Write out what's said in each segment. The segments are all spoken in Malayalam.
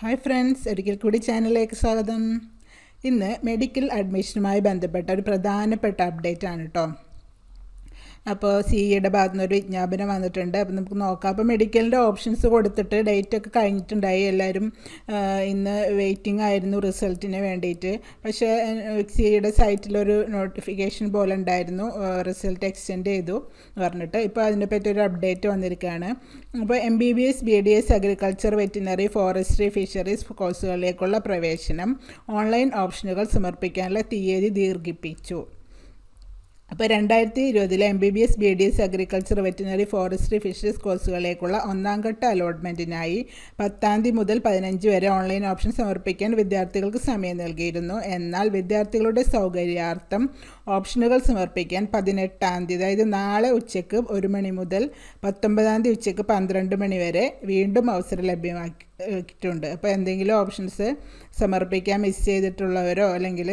ഹായ് ഫ്രണ്ട്സ്, ഒരിക്കൽ കൂടി ചാനലിലേക്ക് സ്വാഗതം. ഇന്ന് മെഡിക്കൽ അഡ്മിഷനുമായി ബന്ധപ്പെട്ട ഒരു പ്രധാനപ്പെട്ട അപ്ഡേറ്റ് ആണ് കേട്ടോ. അപ്പോൾ സിഇയുടെ ഭാഗത്തു നിന്നൊരു വിജ്ഞാപനം വന്നിട്ടുണ്ട്. അപ്പോൾ നമുക്ക് നോക്കാം. അപ്പോൾ മെഡിക്കലിൻ്റെ ഓപ്ഷൻസ് കൊടുത്തിട്ട് ഡേറ്റ് ഒക്കെ കഴിഞ്ഞിട്ടുണ്ടായി. എല്ലാവരും ഇന്ന് വെയിറ്റിംഗ് ആയിരുന്നു റിസൾട്ടിന് വേണ്ടിയിട്ട്. പക്ഷേ സിഇയുടെ സൈറ്റിലൊരു നോട്ടിഫിക്കേഷൻ പോലെ ഉണ്ടായിരുന്നു, റിസൾട്ട് എക്സ്റ്റെൻഡ് ചെയ്തു പറഞ്ഞിട്ട്. ഇപ്പോൾ അതിനെപ്പറ്റി ഒരു അപ്ഡേറ്റ് വന്നിരിക്കുകയാണ്. അപ്പോൾ MBBS BDS agriculture veterinary forestry fisheries കോഴ്സുകളിലേക്കുള്ള പ്രവേശനം ഓൺലൈൻ ഓപ്ഷനുകൾ സമർപ്പിക്കാനുള്ള തീയതി ദീർഘിപ്പിച്ചു. അപ്പോൾ 2020 MBBS BDS agriculture veterinary forestry fisheries കോഴ്സുകളിലേക്കുള്ള ഒന്നാം ഘട്ട അലോട്ട്മെൻറ്റിനായി 10-ാം തീയതി മുതൽ 15 വരെ ഓൺലൈൻ ഓപ്ഷൻ സമർപ്പിക്കാൻ വിദ്യാർത്ഥികൾക്ക് സമയം നൽകിയിരുന്നു. എന്നാൽ വിദ്യാർത്ഥികളുടെ സൗകര്യാർത്ഥം ഓപ്ഷനുകൾ സമർപ്പിക്കാൻ 18-ാം തീയതി, അതായത് നാളെ ഉച്ചയ്ക്ക് 1 മണി മുതൽ 19-ാം തീയതി ഉച്ചയ്ക്ക് 12 മണി വരെ വീണ്ടും അവസരം ലഭ്യമാക്കിയിട്ടുണ്ട്. അപ്പോൾ എന്തെങ്കിലും ഓപ്ഷൻസ് സമർപ്പിക്കാൻ മിസ് ചെയ്തിട്ടുള്ളവരോ അല്ലെങ്കിൽ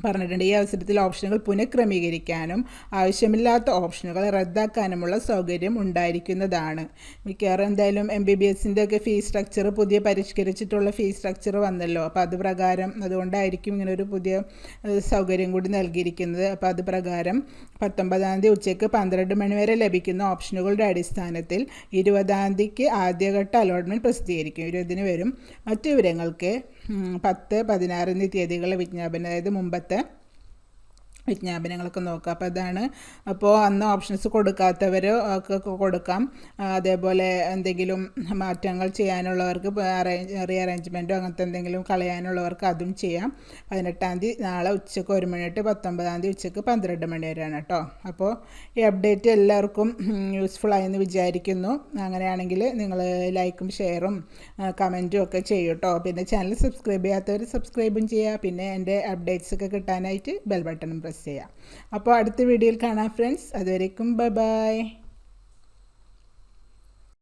പറഞ്ഞിട്ടുണ്ട്, ഈ അവസരത്തിൽ ഓപ്ഷനുകൾ പുനഃക്രമീകരിക്കാനും ആവശ്യമില്ലാത്ത ഓപ്ഷനുകൾ റദ്ദാക്കാനുമുള്ള സൗകര്യം ഉണ്ടായിരിക്കുന്നതാണ്. മിക്കവാറും എന്തായാലും MBBSൻ്റെ ഒക്കെ ഫീസ് സ്ട്രക്ചർ പുതിയ പരിഷ്കരിച്ചിട്ടുള്ള ഫീസ് സ്ട്രക്ചർ വന്നല്ലോ. അപ്പോൾ അത് പ്രകാരം അതുകൊണ്ടായിരിക്കും ഇങ്ങനൊരു പുതിയ സൗകര്യം കൂടി നൽകിയിരിക്കുന്നത്. അപ്പോൾ അത് പ്രകാരം 19-ാം തീയതി ഉച്ചയ്ക്ക് 12 മണി വരെ ലഭിക്കുന്ന ഓപ്ഷനുകളുടെ അടിസ്ഥാനത്തിൽ 20-ാം തീയതിക്ക് ആദ്യഘട്ട അലോട്ട്മെൻറ്റ് പ്രസിദ്ധീകരിക്കും. 20-ന് വരും. മറ്റു വിവരങ്ങൾക്ക് 10-16 തീയതികളുടെ വിജ്ഞാപനം, അതായത് മുമ്പത്തെ വിജ്ഞാപനങ്ങളൊക്കെ നോക്കാം. അപ്പോൾ അതാണ്. അപ്പോൾ അന്ന് ഓപ്ഷൻസ് കൊടുക്കാത്തവർ ഒക്കെ കൊടുക്കാം. അതേപോലെ എന്തെങ്കിലും മാറ്റങ്ങൾ ചെയ്യാനുള്ളവർക്ക് റീഅറേഞ്ച്മെൻറ്റോ അങ്ങനത്തെ എന്തെങ്കിലും കളയാനുള്ളവർക്ക് അതും ചെയ്യാം. 18-ാം തീയതി നാളെ ഉച്ചയ്ക്ക് 1 മണി തൊട്ട് 19-ാം തീയതി ഉച്ചയ്ക്ക് 12 മണി വരെയാണ് കേട്ടോ. അപ്പോൾ ഈ അപ്ഡേറ്റ് എല്ലാവർക്കും യൂസ്ഫുൾ ആയെന്ന് വിചാരിക്കുന്നു. അങ്ങനെയാണെങ്കിൽ നിങ്ങൾ ലൈക്കും ഷെയറും കമൻറ്റും ഒക്കെ ചെയ്യും കേട്ടോ. പിന്നെ ചാനൽ സബ്സ്ക്രൈബ് ചെയ്യാത്തവർ സബ്സ്ക്രൈബും ചെയ്യുക. പിന്നെ എൻ്റെ അപ്ഡേറ്റ്സ് ഒക്കെ കിട്ടാനായിട്ട് ബെൽ ബട്ടണും പ്രസ് ചെയ്യാം. അപ്പോൾ അടുത്ത വീഡിയോയിൽ കാണാം ഫ്രണ്ട്സ്. അതുവരേക്കും ബൈ ബൈ.